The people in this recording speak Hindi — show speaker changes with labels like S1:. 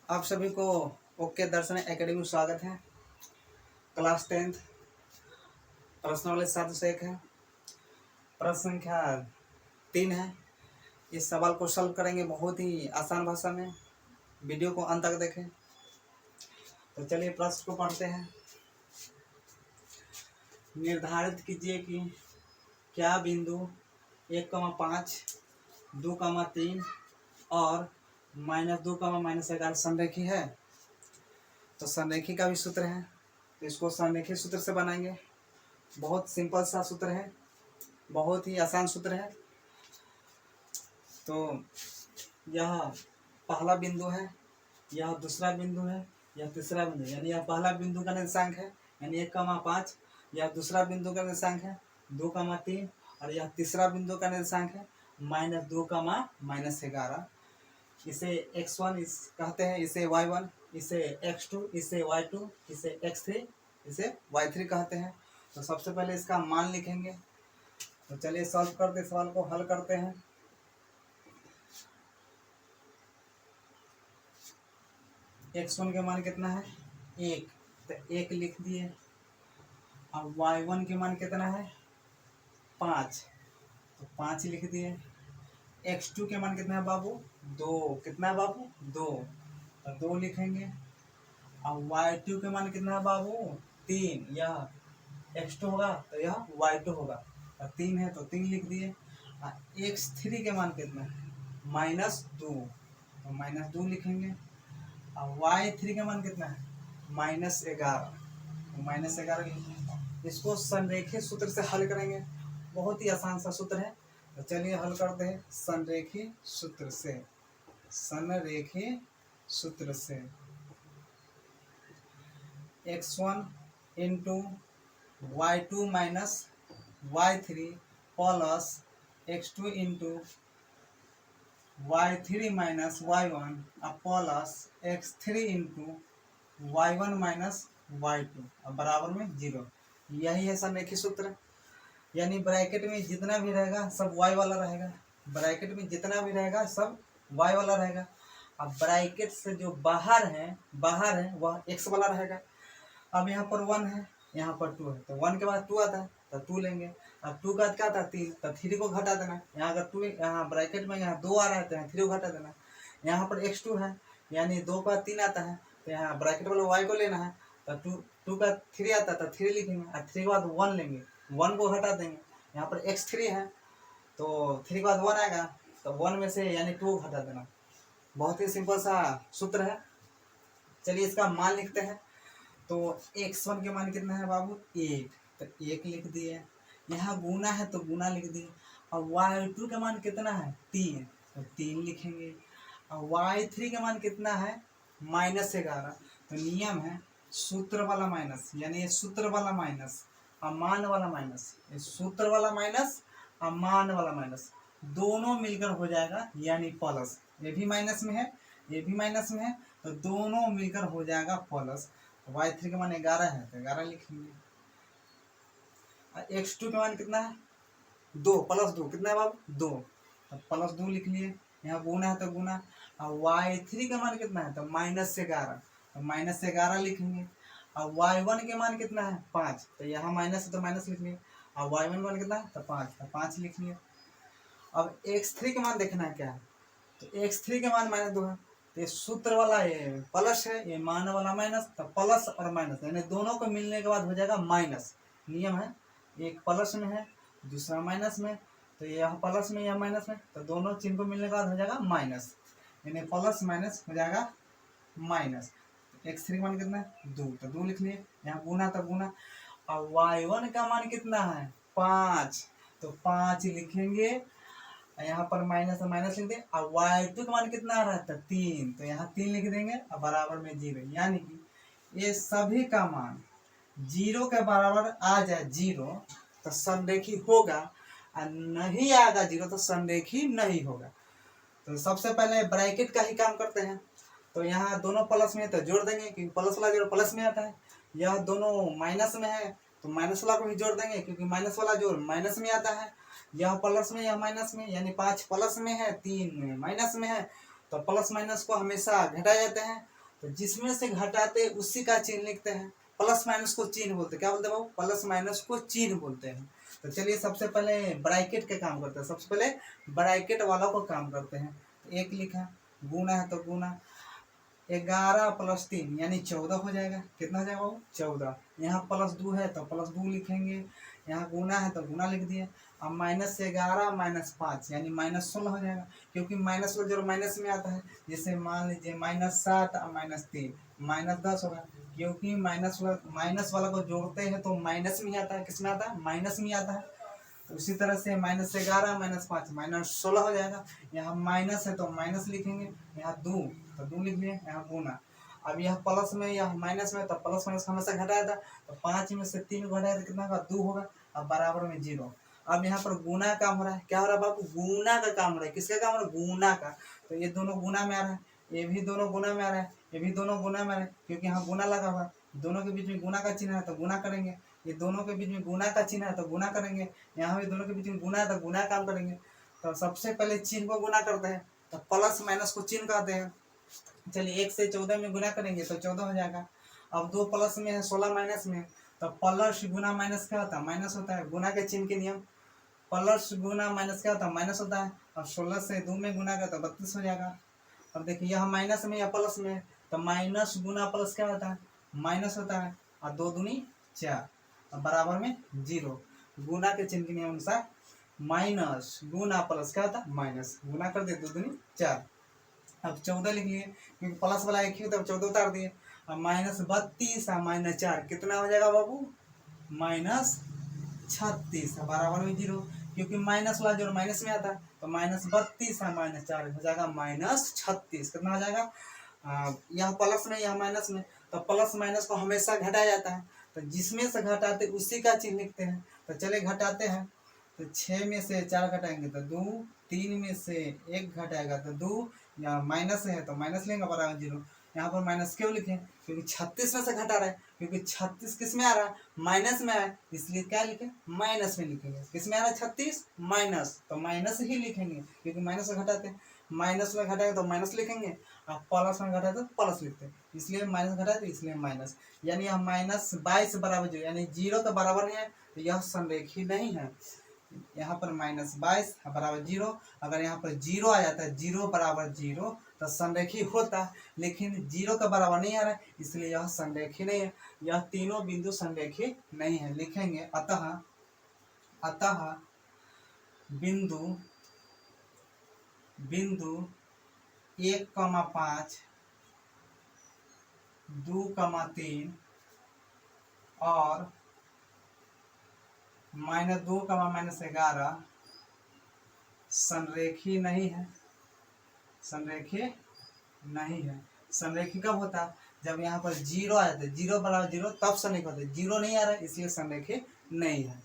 S1: आप सभी को ओके दर्शन एकेडमी में स्वागत है। क्लास 10th प्रश्न वाले 7 से 1 है। प्रश्न संख्या 3 है। इस सवाल को सॉल्व करेंगे बहुत ही आसान भाषा में। वीडियो को अंत तक देखें। तो चलिए प्रश्न को पढ़ते हैं। निर्धारित कीजिए कि क्या बिंदु 1,5, 2,3 और -2, -11 संरेखी है। तो संरेखी का भी सूत्र है, तो इसको संरेखी सूत्र से बनाएंगे। बहुत सिंपल सा सूत्र है, बहुत ही आसान सूत्र है। तो यह पहला बिंदु है, यह दूसरा बिंदु है, यह तीसरा बिंदु, यानी यह पहला बिंदु का निर्देशांक है यानी 1,5, यह दूसरा बिंदु का निर्देशांक है 2,3 और यह तीसरा बिंदु का निर्देशांक है -2, -11। इसे x1 कहते हैं, इसे y1, इसे x2, इसे y2, इसे x3, इसे y3 कहते हैं। तो सबसे पहले इसका मान लिखेंगे। तो चलिए सॉल्व करते, सवाल को हल करते हैं। x1 के मान कितना है 1, तो 1 लिख दिए। अब y1 के मान कितना है 5, तो 5 लिख दिए। x2 के मान कितना है बाबू 2, कितना है बाबू 2, तो 2 लिखेंगे। अब y2 के मान कितना है बाबू 3, यह x2 होगा तो यह y2 होगा, तो 3 है तो 3 लिख दिए। x3 के मान कितना है -2, तो -2 लिखेंगे। अब y3 का मान कितना है -11, तो -11 लिखेंगे। इसको संरेखी सूत्र से हल करेंगे, बहुत ही आसान सा सूत्र है। तो चलिए हल करते हैं संरेखी सूत्र से। संरेखी सूत्र से x1 into y2 minus y3 plus x2 into y3 minus y1 plus x3 into y1 minus y2 बराबर में 0। यही है संरेखी सूत्र। यानी ब्रैकेट में जितना भी रहेगा सब y वाला रहेगा, ब्रैकेट में जितना भी रहेगा सब y वाला रहेगा। अब ब्रैकेट से जो बाहर है वह x वाला रहेगा। अब यहाँ पर 1 है, यहाँ पर 2 है, तो 1 के बाद 2 आता है तो 2 लेंगे। अब 2 का क्या आता है 3, तो 3 को घटा देना। यहाँ अगर 2 यहाँ ब्रैकेट में यहाँ 2 आ रहा है तो यहाँ 3 को घटा देना। यहाँ पर x2 है, यानी 2 का 3 आता है तो यहाँ ब्रैकेट वाले y को लेना है, तो 2 का 3 आता है तो 3 लिखेंगे। और 3 के बाद 1 लेंगे, 1 को घटा देंगे। यहाँ पर x3 है तो 3 के बाद 1 आएगा तो 1 में से यानी 2 को घटा देना। बहुत ही सिंपल सा सूत्र है। चलिए इसका मान लिखते हैं। तो x1 के मान कितना है बाबू 1, तो 1 लिख दिए। यहाँ गुना है तो गुना लिख दिए। और y2 का मान कितना है 3, तो 3 लिखेंगे। और y3 का मान कितना है -11, तो नियम है सूत्र वाला माइनस, यानी ये सूत्र वाला माइनस और मान वाला माइनस, ये सूत्र वाला माइनस और मान वाला माइनस दोनों मिलकर हो जाएगा यानी प्लस। ये भी माइनस में है, ये भी माइनस में है, तो दोनों मिलकर हो जाएगा प्लस। y3 का मान 11 है तो 11 लिखेंगे। x2 का मान कितना है 2 + 2 कितना है बाबू 2, तो +2 लिख लिए। यहाँ गुना है तो गुना। और y3 का मान कितना है तो -11, तो -11 लिखेंगे। और y1 के मान कितना है 5, तो यहाँ माइनस है तो माइनस लिख लिए। और y1 का मान कितना है तो 5, तो 5 लिख लिए। अब x3 के मान देखना है क्या है, तो x3 के मान -2 है, तो ये सूत्र वाला ये प्लस है, ये मान वाला माइनस, तो प्लस और माइनस यानी दोनों को मिलने के बाद हो जाएगा माइनस। नियम है एक प्लस में है दूसरा माइनस में, तो यह प्लस में यह माइनस में, तो दोनों चिन्ह को मिलने के बाद हो जाएगा माइनस, यानी प्लस माइनस हो जाएगा माइनस। x3 का मान कितना है 2, तो 2 लिख लिए। यहाँ गुना तो गुना। और y1 का मान कितना है 5, तो 5 लिखेंगे। यहाँ पर माइनस माइनस लिख दें। और y2 का मान कितना आ रहा था 3, तो यहाँ 3 लिख देंगे और बराबर में 0, यानी कि ये सभी का मान 0 के बराबर आ जाए 0 तो संरेखी होगा, और नहीं आएगा 0 तो संरेखी नहीं होगा। तो सबसे पहले ब्रैकेट का ही काम करते हैं। तो यहाँ दोनों प्लस में है तो जोड़ देंगे क्योंकि प्लस वाला जोड़ प्लस में आता है। यह दोनों माइनस में है तो माइनस वाला को भी जोड़ देंगे क्योंकि माइनस वाला जोड़ माइनस में आता है। यह प्लस में यह माइनस में, यानी 5 प्लस में है 3 माइनस में है, तो प्लस माइनस को हमेशा घटाए जाते हैं। तो जिसमें से घटाते उसी का चिन्ह लिखते हैं। प्लस माइनस को चिन्ह बोलते हैं, क्या बोलते हैं बाबू? प्लस माइनस को चिन्ह बोलते हैं। तो चलिए सबसे पहले ब्रैकेट के काम करते हैं, सबसे पहले ब्रैकेट वाला को काम करते हैं। तो एक लिखा, गुना है तो गुना 11 प्लस 3 यानी 14 हो जाएगा। कितना हो जाएगा बाबू? 14। यहाँ प्लस 2 है तो प्लस 2 लिखेंगे, यहाँ गुना है तो गुना लिख दिए। अब -11 -5 यानी -16 हो जाएगा, क्योंकि माइनस वाला जो माइनस में आता है, जैसे मान लीजिए -7 और -3 -10 होगा, क्योंकि माइनस वाला को जोड़ते हैं तो माइनस में ही आता है। किस में आता है? माइनस में आता है। तो उसी तरह से -11 -5 -16 हो जाएगा। यहाँ माइनस है तो माइनस लिखेंगे, यहाँ 2 तो 2 लिख लिए, यहाँ गुना। अब यह प्लस में या माइनस में, तो प्लस माइनस हमेशा घटाया था, तो 5 में से 3 घटाया तो कितना होगा? 2 होगा। अब बराबर में 0। अब यहाँ पर गुना काम हो रहा है। क्या हो रहा है बाबू? गुना का काम हो रहा है। किसका काम हो रहा है? गुना का। तो ये दोनों गुना में आ रहा है, ये भी दोनों गुना में आ रहा है, ये भी दोनों गुना में आ रहा है, क्योंकि यहाँ गुना लगा हुआ है। दोनों के बीच में गुना का चिन्ह है तो गुना करेंगे, ये दोनों के बीच में गुना का चिन्ह है तो गुना करेंगे, यहाँ भी दोनों के बीच में गुना है तो गुना काम करेंगे। तो सबसे पहले चिन्ह को गुना करते हैं, तो प्लस माइनस को चिन्ह कहते हैं। चलिए 1 से 14 में गुना करेंगे तो 14 हो जाएगा। अब 2 प्लस में है, 16 माइनस में, तो प्लस गुना माइनस क्या होता है? माइनस होता है। गुना के चिन्ह के नियम, प्लस गुना माइनस क्या होता है? माइनस होता है। अब 16 से 2 में गुना करता तो 32 हो जाएगा। अब देखिए यह माइनस में या प्लस में, तो माइनस गुना प्लस क्या होता है? माइनस होता है। और 2 दूनी 4, अब बराबर में 0। गुना के चिन्ह के नियम अनुसार माइनस गुना प्लस क्या होता है? माइनस। गुना कर दिए 2 दूनी 4। अब 14 लिख लिए, क्योंकि प्लस वाला एक ही होता है, 14 उतार दिए। अब -32 और -4 कितना हो जाएगा बाबू? -36 बराबर में 0, क्योंकि माइनस वाला जो माइनस में आता है, तो -32 और -4 हो जाएगा -36। कितना हो जाएगा? यह प्लस में यह माइनस में, तो प्लस माइनस को हमेशा घटाया जाता है, तो जिसमें से घटाते उसी का चिन्ह लिखते हैं। तो चले घटाते हैं, तो 6 में से 4 घटाएंगे तो 2, 3 में से 1 घटाएगा तो 2, या माइनस है तो माइनस लेंगे, बराबर 0। यहाँ पर माइनस क्यों लिखे? क्योंकि 36 में से घटा रहा है, क्योंकि 36 किस में आ रहा है? माइनस में आया, इसलिए क्या लिखे? माइनस में लिखेंगे। किस में आ रहा है 36? माइनस, तो माइनस ही लिखेंगे, क्योंकि माइनस में घटाते हैं। माइनस में घटाएगा तो माइनस लिखेंगे, और प्लस में घटाए तो प्लस लिखते हैं, इसलिए माइनस घटाए तो इसलिए माइनस। यानी यह -22 बराबर 0, यानी 0 के बराबर नहीं है, तो यह संरेखी नहीं है। यहाँ पर -22 बराबर 0। अगर यहाँ पर 0 आ जाता है, 0 बराबर 0, तो संरेखी होता है, लेकिन 0 का बराबर नहीं आ रहा है, इसलिए यह संरेखी नहीं है। यह तीनों बिंदु संरेखी नहीं है। लिखेंगे अतः बिंदु 1,5, 2,3 और -2, -11 संरेखी नहीं है। संरेखी नहीं है। संरेखी कब होता है? जब यहाँ पर 0 आ जाता है, 0 बराबर 0, तब संरेखी होता है। 0 नहीं आ रहा है, इसलिए संरेखी नहीं है।